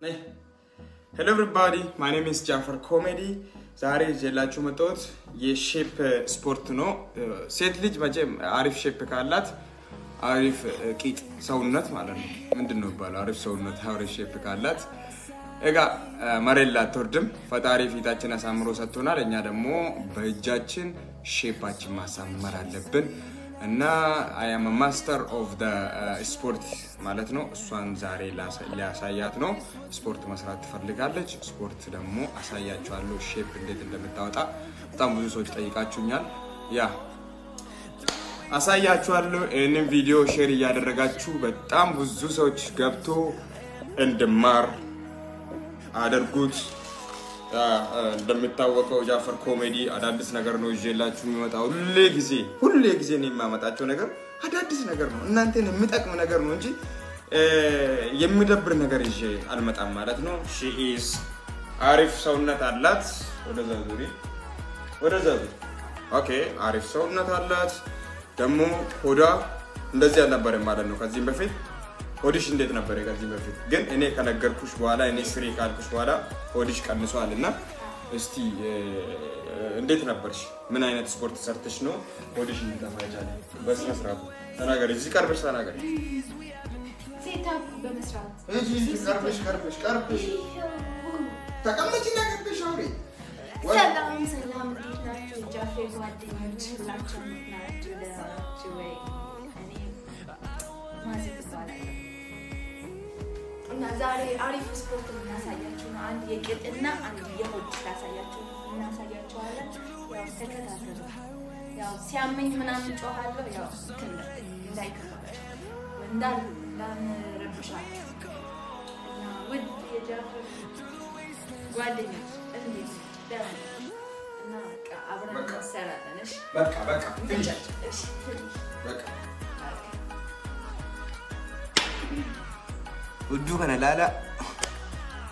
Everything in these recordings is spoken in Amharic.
Hello everybody, my name is Jafar Comedy. ዛሬ ጀላችሁ መጣሁት የሼፕ ስፖርት ነው። ሴት ልጅ መቼም አሪፍ ሼፕ ካላት አሪፍ ቂጥ ሰውነት ማለት ነው። ምንድነው ይባላል? አሪፍ ሰውነት አሪፍ ሼፕ ካላት እጋ መሬላ ተወርድም ፈጣሪ ፊታችን አሳምሮ ሰጥቶናል። እኛ ደግሞ በእጃችን ሼፓችን ማሳመር አለብን። እና I am a master of the sport ማለት ነው። እሷን ዛሬ ላሳያት ነው። ስፖርት መስራት ትፈልጋለች። ስፖርት ደግሞ አሳያችኋለሁ ሼፕ እንዴት እንደምታወጣ። በጣም ብዙ ሰዎች ጠይቃችሁኛል። ያ አሳያችኋለሁ። ይሄንን ቪዲዮ ሼር ያደረጋችሁ በጣም ብዙ ሰዎች ገብቶ እንድማር አድርጉት። እንደምታወቀው ጃፈር ኮሜዲ አዳዲስ ነገር ነው ይዤላችሁ የሚመጣው። ሁሌ ጊዜ ነው የማመጣቸው ነገር አዳዲስ ነገር ነው። እናንተን የሚጠቅም ነገር ነው እንጂ የሚደብር ነገር ይዤ አልመጣም ማለት ነው። she is አሪፍ ሰውነት አላት። ወደዛ ዙሪ ኦኬ። አሪፍ ሰውነት አላት። ደግሞ ሆዷ እንደዚህ አልነበረም ማለት ነው ከዚህ በፊት። ሆድሽ እንዴት ነበር ከዚህ በፊት? ግን እኔ ከነገርኩሽ በኋላ እኔ ስሪ ካልኩሽ በኋላ ሆድሽ ቀንሷልና እስቲ እንዴት ነበርሽ? ምን አይነት ስፖርት ሰርተሽ ነው ሆድሽ እንዲጠፋ የቻለው? በስነ ስርዓት ተናገሪ። እዚህ ቀርበሽ ተናገሪ። ሴታፕ በመስራት እዚህ ቀርበሽ ተቀመጪና ቀርበሽ አውሪ። ሰላም እንዴት ናችሁ? ጃፌር ጓደኞች ሁላችሁም ናችሁ? ለችወይ እኔ ማዚት ባላለሁ እና ዛሬ አሪፍ ስፖርት እናሳያችሁ ነው። አንድ የቂጥና አንድ የሆድ ላሳያችሁ እናሳያችኋለን። ያው ተከታተሉ። ያው ሲያመኝ ምናምን ጮሃለሁ። ያው እንዳይከፋችሁ እንዳንረብሻችሁ እና ውድ የጃፈር ጓደኞች እንዴት እና አብረን እንሰራለን። እሺ በቃ ውዱ ከነላላ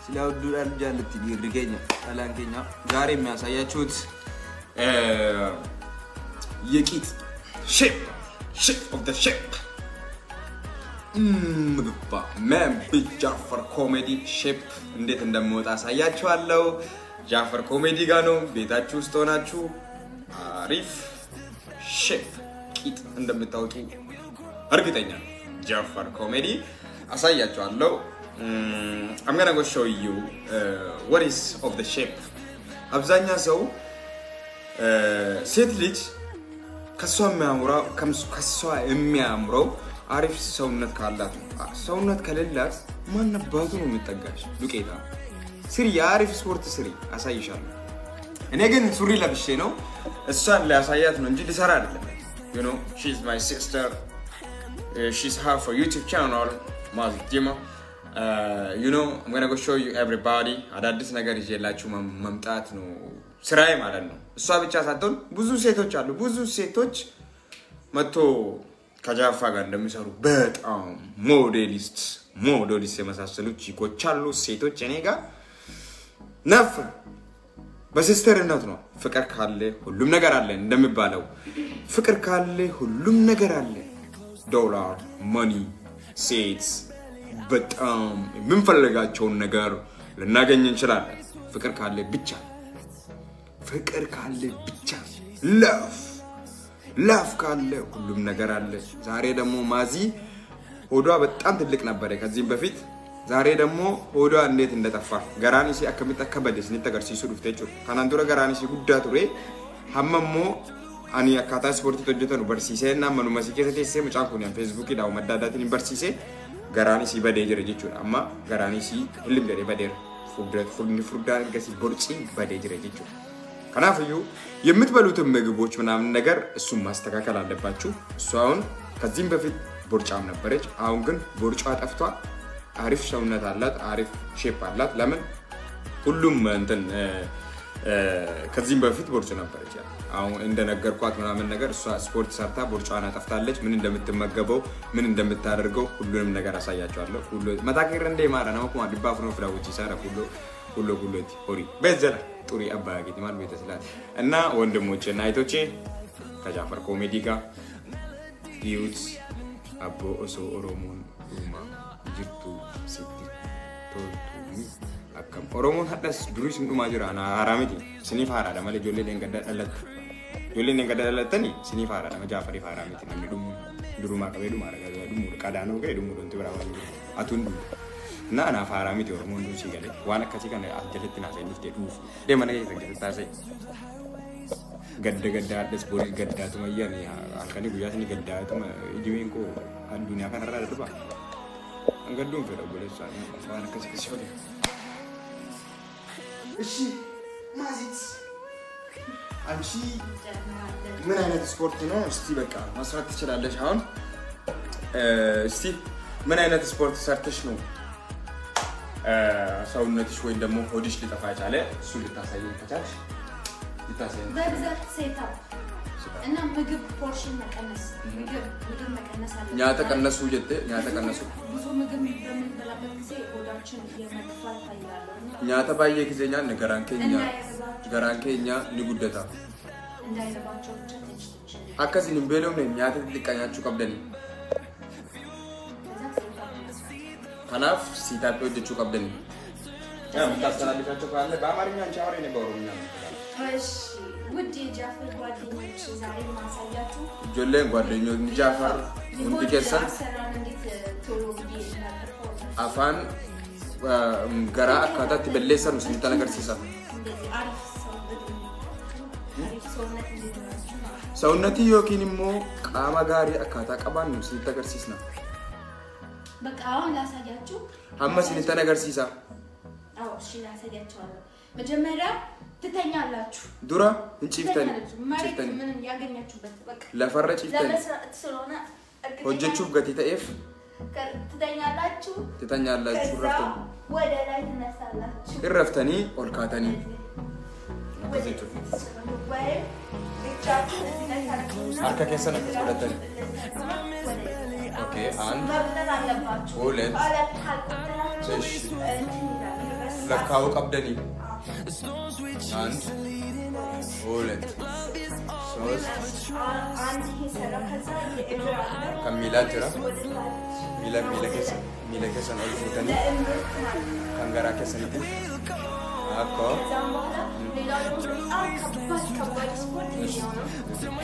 ስለ ውዱ ዳልጃለት ይርገኛ አላንከኛ ዛሬ የሚያሳያችሁት የቂጥ ሼፕ of the shape man ጃፈር ኮሜዲ ሼፕ እንዴት እንደምወጣ አሳያችኋለሁ። ጃፈር ኮሜዲ ጋር ነው። ቤታችሁ ውስጥ ሆናችሁ አሪፍ ሼፕ ቂጥ እንደምታወጡ እርግጠኛ ነኝ። ጃፈር ኮሜዲ አሳያችኋለሁ። I'm gonna go show you what is of the shape. አብዛኛው ሰው ሴት ልጅ ከሷ የሚያምረው አሪፍ ሰውነት ካላት ሰውነት ከሌላት ማን ነባቱ ነው የሚጠጋሽ? ዱቄታ ስሪ የአሪፍ ስፖርት ስሪ አሳይሻለሁ። እኔ ግን ሱሪ ለብሼ ነው እሷን ሊያሳያት ነው እንጂ ሊሰራ አይደለም። you know she's my sister. She's have a YouTube channel Maazitiin. You know I'm going to go show you everybody አዳዲስ ነገር ይዤላችሁ መምጣት ነው ስራዬ ማለት ነው። እሷ ብቻ ሳትሆን ብዙ ሴቶች አሉ። ብዙ ሴቶች መጥቶ ከጃፋ ጋር እንደሚሰሩ በጣም ሞዴሊስት የመሳሰሉት ቺኮች አሉ። ሴቶች እኔ ጋር ነፍ በሲስተርነት ነው። ፍቅር ካለ ሁሉም ነገር አለ እንደሚባለው ፍቅር ካለ ሁሉም ነገር አለ። ዶላር ማኒ ሴትስ በጣም የምንፈልጋቸውን ነገር ልናገኝ እንችላለን። ፍቅር ካለ ብቻ ላፍ ካለ ሁሉም ነገር አለ። ዛሬ ደግሞ ማዚ ሆዷ በጣም ትልቅ ነበር ከዚህ በፊት። ዛሬ ደግሞ ሆዷ እንዴት እንደጠፋ ገራኒሲ አከሚጠከበደስ ንተገርሲሱ ዱፍቴቹ ካናንዱረ ገራኒሲ ጉዳቱሬ ሐመሞ አኒ አካታ ስፖርት ተጀተኑ በርሲሴና መኑ ማሲኬተ ተሰ መጫንኩን ያን ፌስቡክ ዳው መዳዳትን በርሲሴ ገራኒሲ በደጀረ ጅቹ አማ ገራኒሲ ሁሉም ደሬ በደር ፍሩዳ ገሲ ቦርጪ በደጀረ ጅቹ ከናፍዩ የምትበሉት ምግቦች ምናምን ነገር እሱን ማስተካከል አለባችሁ። እሷውን ከዚህም በፊት ቦርጫም ነበረች። አሁን ግን ቦርጫ ጠፍቷ አሪፍ ሰውነት አላት፣ አሪፍ ሼፕ አላት። ለምን ሁሉም እንትን ከዚህም በፊት ቦርጫ ነበረች። አሁን እንደነገርኳት ምናምን ነገር እሷ ስፖርት ሰርታ ቦርጫዋን አጠፍታለች። ምን እንደምትመገበው ምን እንደምታደርገው ሁሉንም ነገር አሳያችኋለሁ። ሁሉ መታከር እንደ ማራ ነው ቆማ ዲባፍ ነው ፍላውጪ ሳራ ሁሉ ሆሪ በዘላ ጡሪ አባያጊት ማለት ቤተሰላት እና ወንድሞቼ እና አይቶቼ ከጃፈር ኮሜዲ ጋር ዩት አቦ ኦሶ ኦሮሞን ሩማ ጅርቱ ሲቲ ቶልቱ akkam Oromoon haddas duris dhumaa jira ana haramiti sinif haaraadha malee ijoolleen gadda dhalatu ijoolleen gadda dhalatani sinif haaraadha Jafari haramiti namni durumaa qabee dhumaa ragaa dhumu qadaanoo ga'e dhumu donti bira waan jiru atun na ana haramiti Oromoon duusi galee waan akkasii kana jalatti naasee dhuftee dhuuf deemana keessa taasee gadda haddas boori gaddaatu mayyaan halkanii guyyaa sini gaddaatuma ijiween koo addunyaa kanarraa dhufa gadduun fedha boleessaan waan akkasii kasi fedha እሺ ማዚት አንቺ ምን አይነት ስፖርት ነው እስቲ በቃ መስራት ትችላለሽ አሁን እስቲ ምን አይነት ስፖርት ሰርተሽ ነው ሰውነትሽ ወይ ደግሞ ሆድሽ ሊጠፋ ይችላል እሱ ልታሳየኝ ከቻልሽ ልታሳየኝ በብዛት ሴታፕ እና ምግብ ፖርሽን መቀነስ ምግብ መቀነስ አለ ኛ ተቀነሱ ጀተ ኛ ተቀነሱ ብዙ ምግብ በምንበላበት ጊዜ ሆዳችን የመጥፋት ኃይል ኛ ተባየ ጊዜኛ ገራንከኛ ንጉደታ እንዳይረባቸው ብቻ ተጭጭ አከሲን በለው ነው ኛ ተልቀኛችሁ ቀብደኒ ከናፍ ሲታፕ ወደቹ ቀብደኒ ያ ምታስተላልፋቸው ካለ በአማርኛ አንቺ አውሪ ነው በኦሮምኛ እሺ ውድ የጃፈር ጓደኞች ዛሬ ማሳያችሁ ጆሌን ጓደኞች ጃፈር ወንድ ከሰን አፋን ገራ አካታት በለሰን ስንት ነገር ሲሰራ ሰውነቲ ዮኪንሞ ቃማ ጋሪ አካታ ቀባን ነው ስንት ነገር ሲስና በቃ አሁን ላሳያችሁ አመስ ስንት ነገር ሲሳ አዎ እሺ ላሳያችሁ መጀመሪያ ትተኛላችሁ ዱራ እንጭፍተን ማሪት ምን ያገኛችሁበት በቃ ለፈረጭ ይፍተን ለመስራት ስለሆነ ወጀቹ ገቲ ተኤፍ ትተኛላችሁ ረፍተን ወደ ላይ ተነሳላችሁ ይረፍተኒ ኦልካተኒ አከዘቹ ወይ እቻችሁ ለታረቁና አርካ ከሰነ ከተለተኒ ኦኬ አንድ መብለጥ አለባችሁ ሁለት እሺ ለካው ቀብደኒ አንድ ሁለት ሶስት አንድ ሂሳብ ከዛ የእግራ ከሚላትራ ሚላ ከሰን ኦልፉተኒ ካንጋራ ከሰንቲ አኮ ዛምባላ ሌላው ደግሞ ከባድ ስፖርት ነው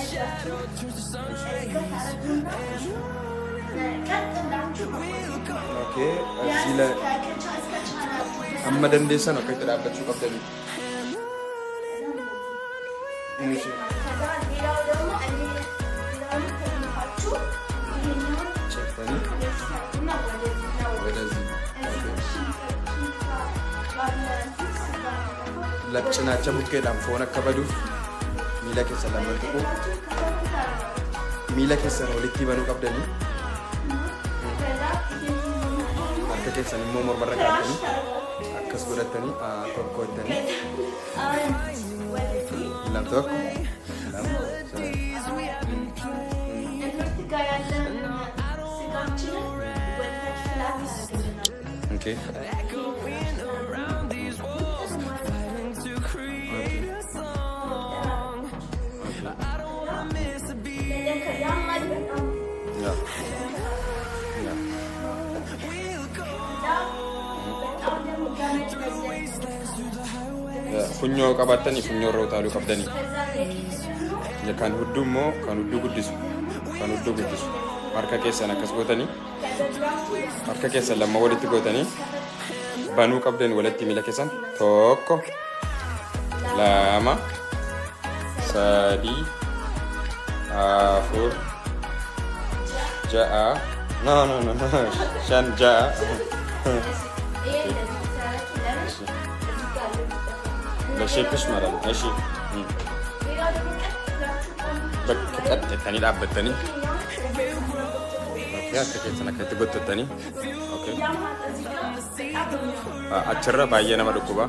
ኦኬ እዚህ ላይ አመደንዴሰ ነው ከተዳበቹ ቀብደኒ እሺ ከዛ ሌላው ደግሞ ለጭናቸው ሙትከዳም ፎነ ከበዱ ሚለከ ሰላምንቱ ሚለከ ሰነው ለቲበኑ ቀብደኒ አከከሰን ሞሞር በረካተኒ አከስ ጎደተኒ አኮኮተኒ ላምቶክ ላም ኦኬ funyo qabatani funyo rotalu qabdani ya kan huddu guddisu harka keessan akkas gootani harka keessan lamma walitti gootani banuu qabdani walitti mila keessan tokko lama sadi afur ja'a no shan ja'a la shepis maral eshi bakkat tani dabbatani ya keketana ketgottani okay achirra baay'ee nama dhukkuba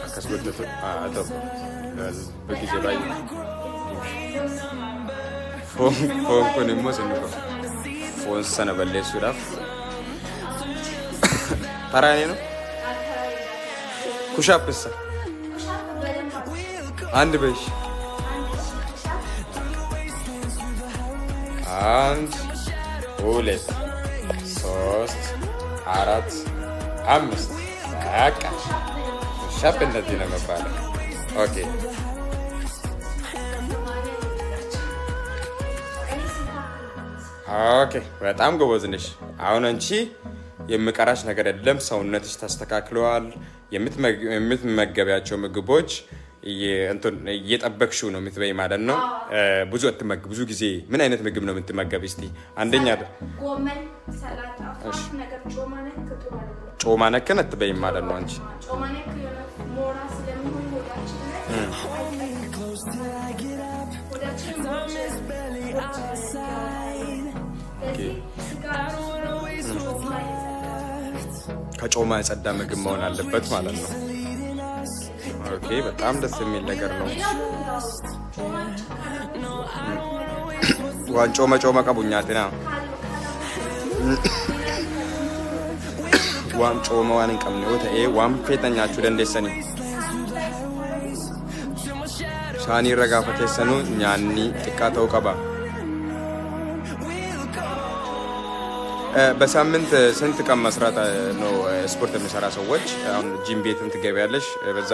akkas gottatu ato begize baay'ee foon kun immoo sinuko foon sana balleessuudhaaf taraanino kushapissa አንድ በሽ አንድ ሁለት ሶስት አራት አምስት በቃ ሻፕ እንደዚህ ነው የሚባለው ኦኬ ኦኬ በጣም ጎበዝ ነሽ አሁን አንቺ የምቀራሽ ነገር አይደለም ሰውነትሽ ተስተካክሏል የምትመገቢያቸው ምግቦች እየጠበቅሽው ነው የምትበይ ማለት ነው ብዙ አትመገብ ብዙ ጊዜ ምን አይነት ምግብ ነው የምትመገብ እስቲ አንደኛ ጎመን ሰላጣ ፋሽ ነገር ጮማ ነክ አትበይ ማለት ነው አንቺ ጮማ ነክ ሞራ ስለምን ሆዳችን ከጮማ የጸዳ ምግብ መሆን አለበት ማለት ነው ኦኬ በጣም ደስ የሚል ነገር ነው ዋን ጮማ ቀቡኛትና ዋን ጮማ ዋን እንቀምነው ተኤ ዋን ፌተኛችሁ ደንደሰኒ ሳኒ ረጋፈተሰኑ ኛኒ ጥቃተው ቀባ በሳምንት ስንት ቀን መስራት ነው ስፖርት የሚሰራ ሰዎች አሁን ጂም ቤትም ትገቢያለሽ በዛ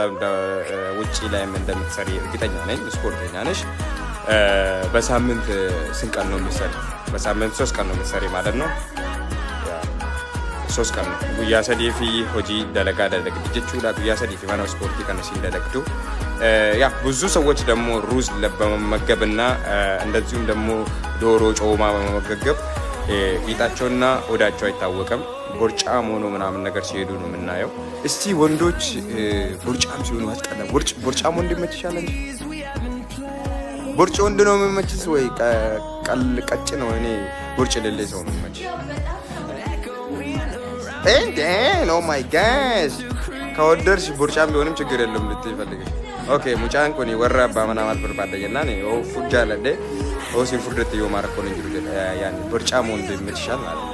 ውጪ ላይም እንደምትሰሪ እርግጠኛ ነኝ ስፖርተኛ ነሽ በሳምንት ስንት ቀን ነው የምትሰሪ በሳምንት 3 ቀን ነው የምትሰሪ ማለት ነው 3 ቀን ጉያ ሰዲፊ ሆጂ ደለጋ ደለግ ዲጂቹላ ጉያ ሰዲፊ ማነው ስፖርት ከነ ሲንደለግዱ ያ ብዙ ሰዎች ደግሞ ሩዝ ለበመገበና እንደዚሁም ደግሞ ዶሮ ጮማ በመገገብ ቂጣቸውና ወዳቸው አይታወቅም ቦርጫም ሆኖ ምናምን ነገር ሲሄዱ ነው የምናየው እስቲ ወንዶች ቦርጫም ሲሆኑ አስቀላ ቦርጫም ወንድ ይመችሻል እንጂ ቦርጭ ወንድ ነው የሚመችስ ወይ ቀጭ ነው እኔ ቦርጭ ለሌ ሰው ነው የሚመች ኦ ማይ ጋድ ከወደርሽ ቦርጫም ቢሆንም ችግር የለም ልትፈልጊ ኦኬ ሙጫን ኮኒ ወራባ ምናምን በርባደየና ነው ፉጃለደ ኦሲን ፍርደት ይወማር ኮን እንጂ ያኒ ቦርጫም ወንድ ይመችሻል ማለት ነው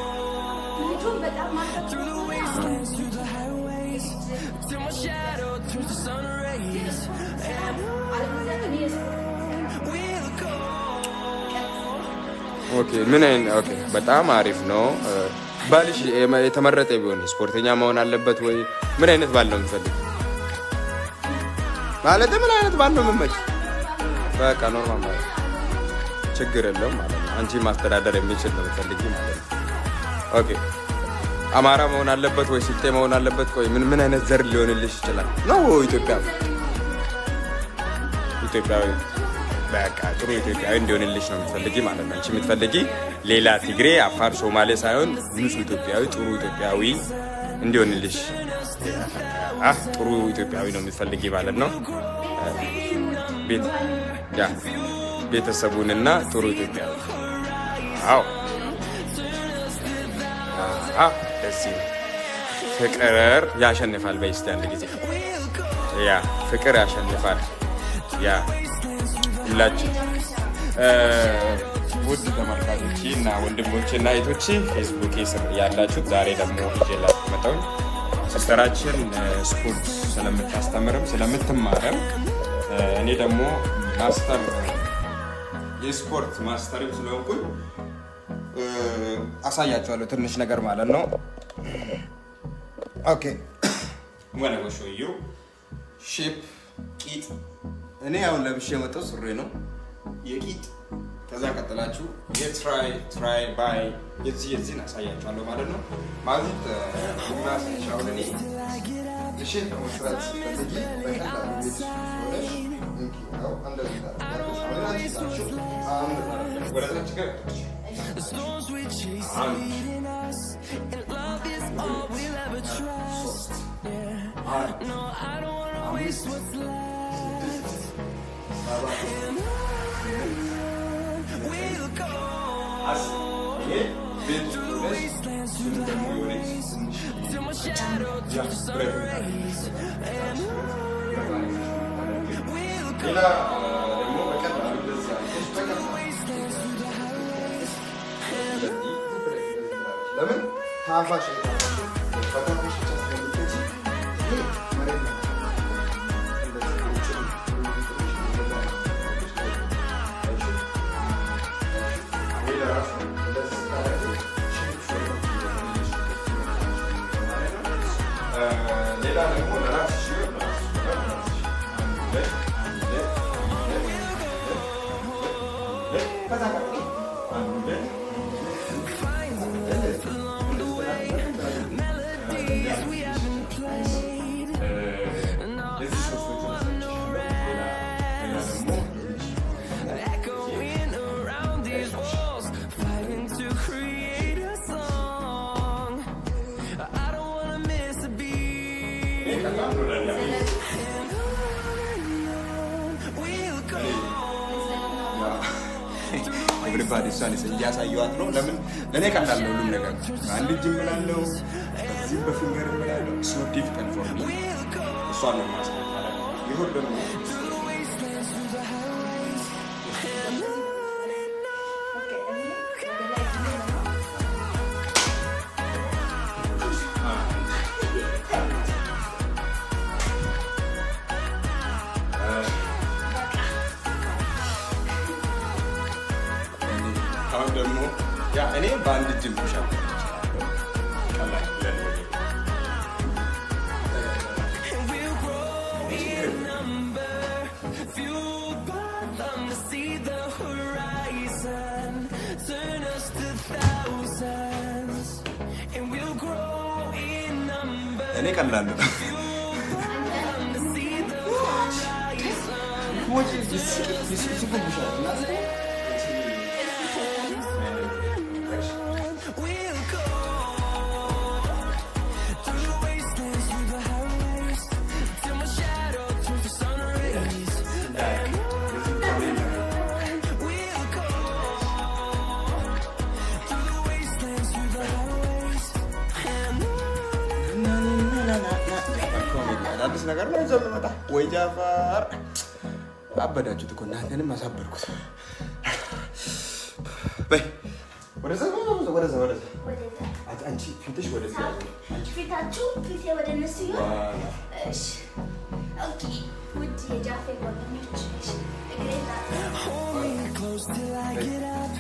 ኦኬ ምን ኦኬ በጣም አሪፍ ነው ባልሽ የተመረጠ ቢሆን ስፖርተኛ መሆን አለበት ወይ ምን አይነት ባል ነው የምትፈልጊው ማለት ምን አይነት ባል ነው የምትመች በቃ ኖርማል ማለት ችግር የለውም ማለት ነው አንቺ ማስተዳደር የሚችል ነው የምትፈልጊ ማለት ነው ኦኬ አማራ መሆን አለበት ወይ ስልጤ መሆን አለበት ቆይ ምን አይነት ዘር ሊሆንልሽ ይችላል ነው ኢትዮጵያዊ በቃ ጥሩ ኢትዮጵያዊ እንዲሆንልሽ ነው የምትፈልጊ ማለት ነው አንቺ የምትፈልጊ ሌላ ትግሬ አፋር ሶማሌ ሳይሆን ንጹህ ኢትዮጵያዊ ጥሩ ኢትዮጵያዊ እንዲሆንልሽ ጥሩ ኢትዮጵያዊ ነው የምትፈልጊ ማለት ነው ቤተሰቡንና ጥሩ ኢትዮጵያዊ አዎ ደስ ፍቅር ያሸንፋል በይስቲ አንድ ጊዜ ያ ፍቅር ያሸንፋል ያ ሁላችሁ ውድ ተመልካቾችና ወንድሞችና እህቶቼ ፌስቡክ ስር ያላችሁ ዛሬ ደግሞ ይዤላችሁ መጣሁ ሲስተራችን ስፖርት ስለምታስተምርም ስለምትማረም እኔ ደግሞ ማስተር የስፖርት ማስተርም ስለሆንኩኝ አሳያችኋለሁ ትንሽ ነገር ማለት ነው ኦኬ when I will show you shape ቂጥ እኔ አሁን ለብሼ መጣሁ ሱሪ ነው የቂጥ ከዛ ቀጥላችሁ የትራይ ባይ የዚህ አሳያችኋለሁ ማለት ነው ማለት ማሳያችኋለሁ እኔ እሺ መስራት ስትፈልጊ በቀላሉ ቤት ሆነሽ እንኪው እንደዚህ ታደርጋለሽ ወደታች ጋር The storms we chase are leading us and love is all we'll ever trust No, I don't wanna waste what's left And on we'll go Through the wastelands, through the highways Till my shadow turns to sun rays And on we'll go Through the wastelands, through the highways ለምን ታፋሽ ፈታሽ ተስተምጥጂ መረጃ ሌላ ደግሞ ለራስሽ everybody son is እያሳየዋት ነው ለምን ለኔ ቀላል ነው ሁሉ ነገር አንድ እጅ እምላለው እዚህ በፊንገር እምላለው it's not difficult for me እሷ ነው ማስተካከል ይሁን ደግሞ እኔ ባንድ ጅም ፑሽ-አፕ ቀላል እኔ ቀላል ነው what is this push-up አዲስ ነገር ነው ይዘው መጣ ወይ ጃፋር አበዳችሁት እኮ እናንተንም አሳበርኩት በይ ወደዛ አንቺ ፊትሽ ወደዛ አንቺ ፊታችሁ ፊቴ ወደ እነሱ ይሆን እሺ ኦኬ ውድ የጃፋር ጓደኞች hold me close till I get up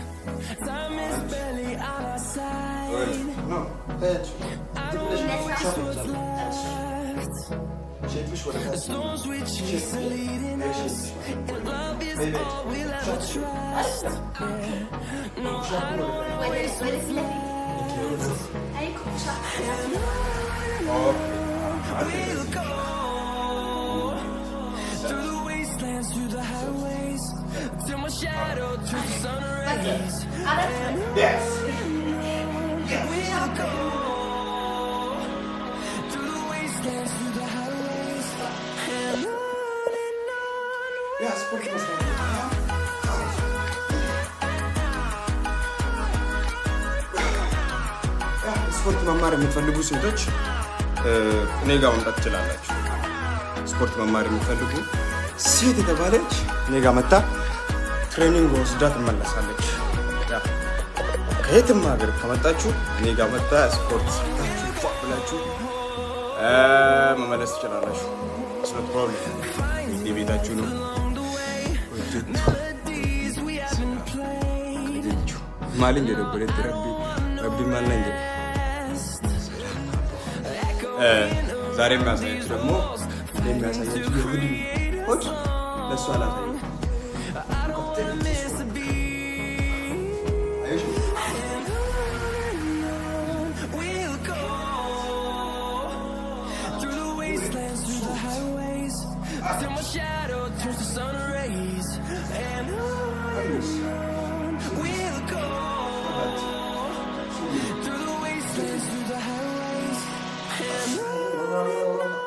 time is barely on our side no head the storms we chase are leading us and love is all we'll ever trust no I don't wanna waste what's left we'll go through the wastelands through the highways till my shadow turns to sun rays yes we'll go through the wastelands through the highways and on yes ስፖርት መማር የምትፈልጉ ሴቶች እኔ ጋር መምጣት ትችላላችሁ ስፖርት መማር የምትፈልጉ ሴት የተባለች እኔ ጋር መጣ ትሬኒንግ ወስዳ ትመለሳለች ከየትም ሀገር ከመጣችሁ እኔ ጋር መጣ ስፖርት ሰርታችሁ ብላችሁ መመለስ ትችላላችሁ it's not problem የቤታችሁ ነው ማልኝ የደበረ ረቢ ማልኝ ዛሬ የሚያሳያችሁ ደግሞ የሚያሳያችሁ የሁሉ ሆድ ለእሱ አላሳየው till my shadow turns to sun rays and on we'll go through the wastelands through the highways and on we'll go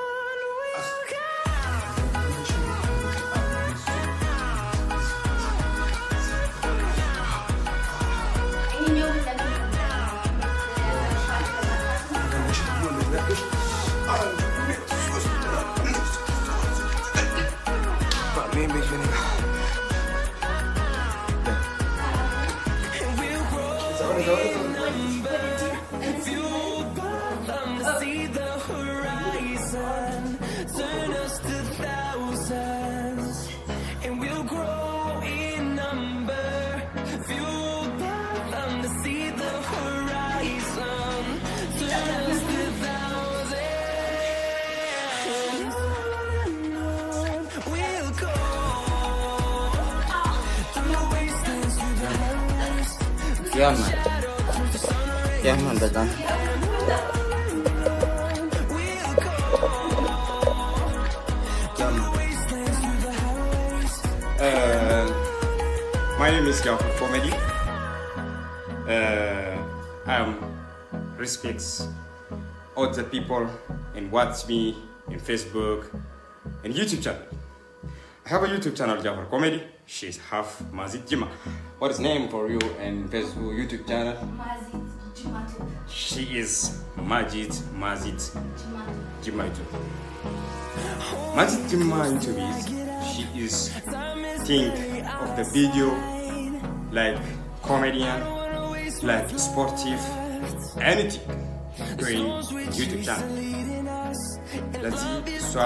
Yeah, man, that's done. My name is Jafar Comedy. Respects all the people and watch me in Facebook and YouTube channel. I have a YouTube channel, Jafar Comedy. She's half Maazitiin. What is name for you and Facebook YouTube channel? Maazitiin. She is Maazitiin. Maazitiin YouTube is she is think of the video like comedian, like sportive, anything doing YouTube channel. Let's see, so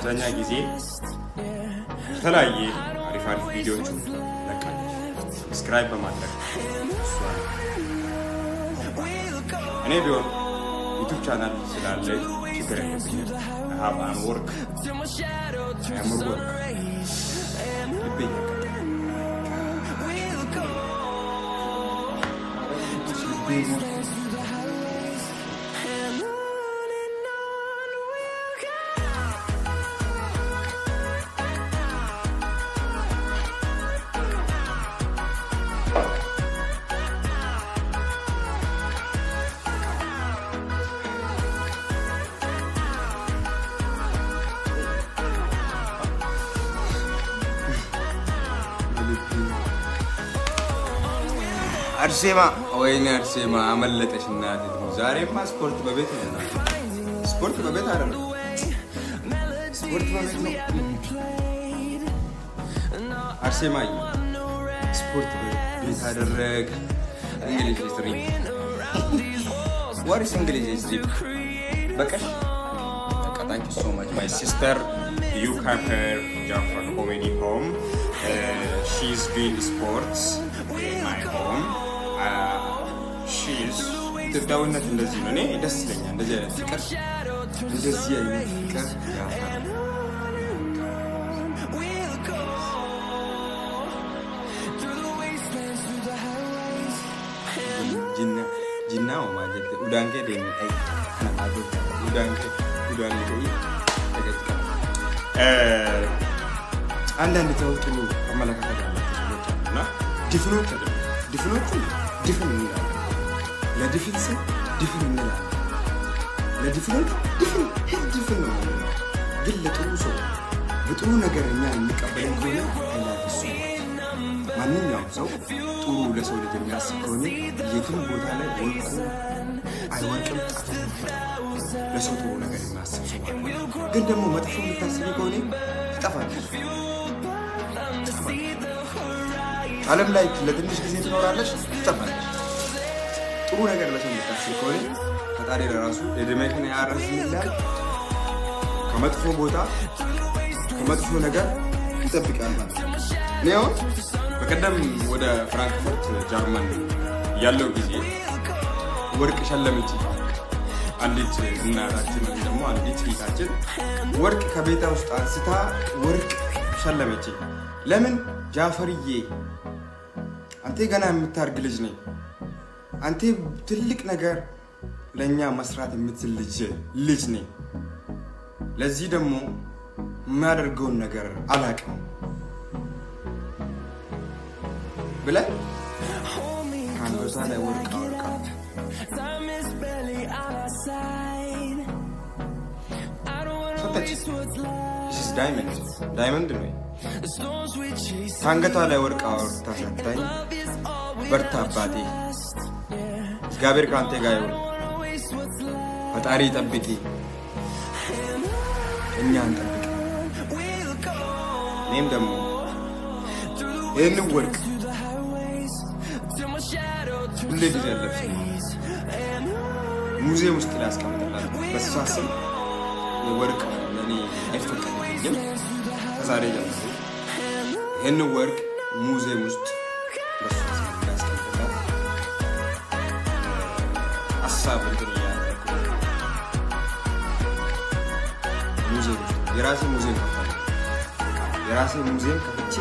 Zanya Gizi, Talaye, Arifat video to like subscribe to my and everyone YouTube channel I have work. Arsema, وين أرسما عملت إشنات زاري ما سبورت ببيتنا سبورت ببيتنا سبورت ببيتنا أرسما سبورت ببيتنا الرق إنجليزي ستريم What is English ستريم بكش Thank you so much my sister you come her Jafar Comedy home she's doing sports in my home she's the down in the zone that's the end of the Jinna or Majid, Udan getting Udan and then the talk to Amalaka different La difference different La different قلة روسو بتقولنا جرينا نكبرين كلنا إلا بالسوق ما نيجي نسوي تقولوا لسوي الناس كوني يكون بودالة ويكون أيوانكم لسوي تقولنا جرينا الناس قدام ما تفهم التسلي كوني تفهم عالم لايك لدنيش كذي تنور علىش تفهم تقولنا جرينا لسوي التسلي كوني هتعرف راسو إذا ما كان يعرف الله كما تفهم بوتا كما تفهم نجار تبيك أنا نيو بقدم وده فرانكفورت جرمن يالو جزء ورك شلمتي عنديت ناراتي من دمو عنديت فيتاجن ورك كبيتا وستانستا ورك شلمتي لمن جعفرية أنتي جانا متارج لجني أنتي تلك نجار لأنيا مسرات مثل لجني لذي دمو ما درجون نجار علاك بلا كان بسالة ورك This is diamond me. Tangata le work out tasatay. Berta badi. Gaber kante gayo. Atari tabiki. Inyan tabiki. Name them. In work. Ladies and gentlemen. Museum stilas kamtala. Bas sasem. Work. አይፈቀድልኝም ከዛሬ ጀምሮ ይሄን ወርቅ ሙዚየም ውስጥ ለማስቀመጥ አሳብ እንድንያ ሙዚየም የራሴ ሙዚየም ከፍቼ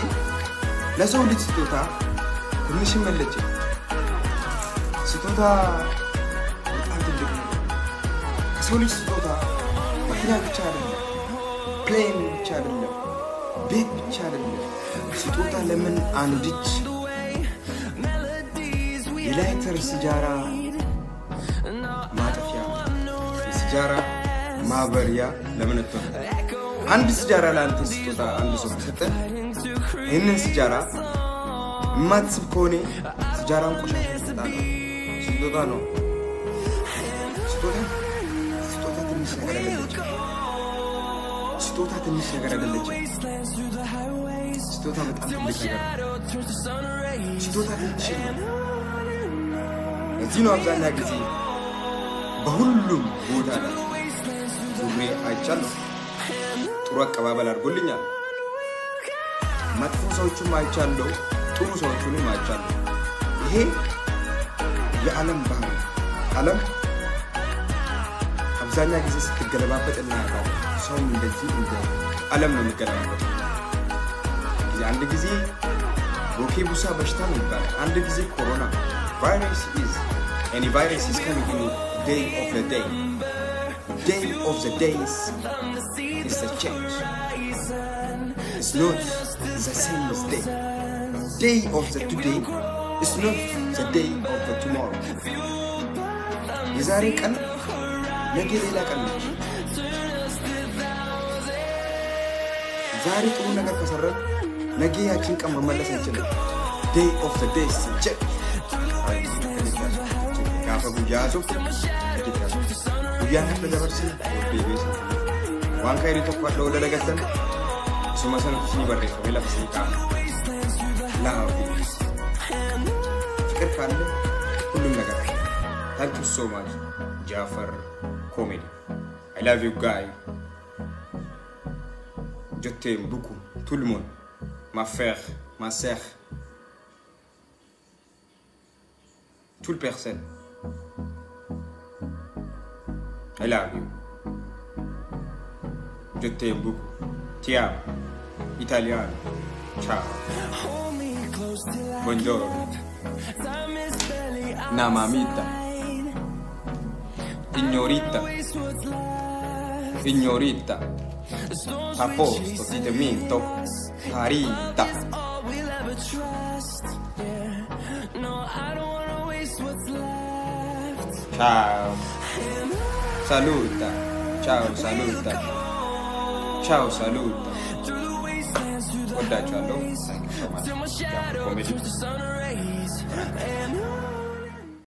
ለሰው ልጅ ስጦታ ትንሽ መለጭ ስጦታ በጣም ትልቅ ነው። ከሰው ልጅ ስጦታ መኪና ብቻ አይደለም፣ ፕሌን ብቻ አይደለም፣ ቤት ብቻ አይደለም። ስጦታ ለምን አንድች የላይተር ሲጃራ ማጥፊያ ሲጃራ ማበሪያ ለምን ተጠ አንድ ሲጃራ ለአንተ ስጦታ አንድ ሰው ሰጠ ይሄንን ሲጃራ ማጥብ ከሆነ ሲጃራን ቆሻሻ ይሰጣል ስጦታ ነው ስጦታ ትንሽ ነገር አይደለች ስጦታ ትንሽ ነገር አይደለች ስጦታ በጣም ትልቅ ነገር ስጦታ ትንሽ እዚህ ነው አብዛኛው ጊዜ በሁሉም ቦታ ላይ ሱሪ አይቻለሁ ጥሩ አቀባበል አድርጎልኛል መጥፎ ሰዎችም አይቻለሁ ጥሩ ሰዎችንም አይቻለሁ ይሄ የዓለም ባህሪ ዓለም አብዛኛው ጊዜ ስትገለባበጥ እናያለን ሰው እንደዚህ እንደ ዓለም ነው የሚገለባበጥ አንድ ጊዜ ቦኬ ቡሳ በሽታ ነው ይባላል አንድ ጊዜ ኮሮና virus is any virus is coming in day of the day is a change it's not the same as day of the today is not the day of the tomorrow የዛሬ ቀን ነገ ሌላ ቀን ነው ዛሬ ጥሩ ነገር ከሰራን ነገ ያችን ቀን መመለስ እንችላለን day of the day is a change Jafar bujato bujan hafla dabarsi bebe waan kayri tokko adda wala dagatan suma san ni barre ko la fasika la fikir kalle kullum nagar thank you so much Jafar comedy I love you guy je t'aime beaucoup tout le monde ma frère ma sœur toute personne I love you je t'aime beaucoup ti amo italiano ciao buongiorno na mamita ignorita a posto ti minto carita ciao saluta ciao saluta ciao saluta guarda ciao comedy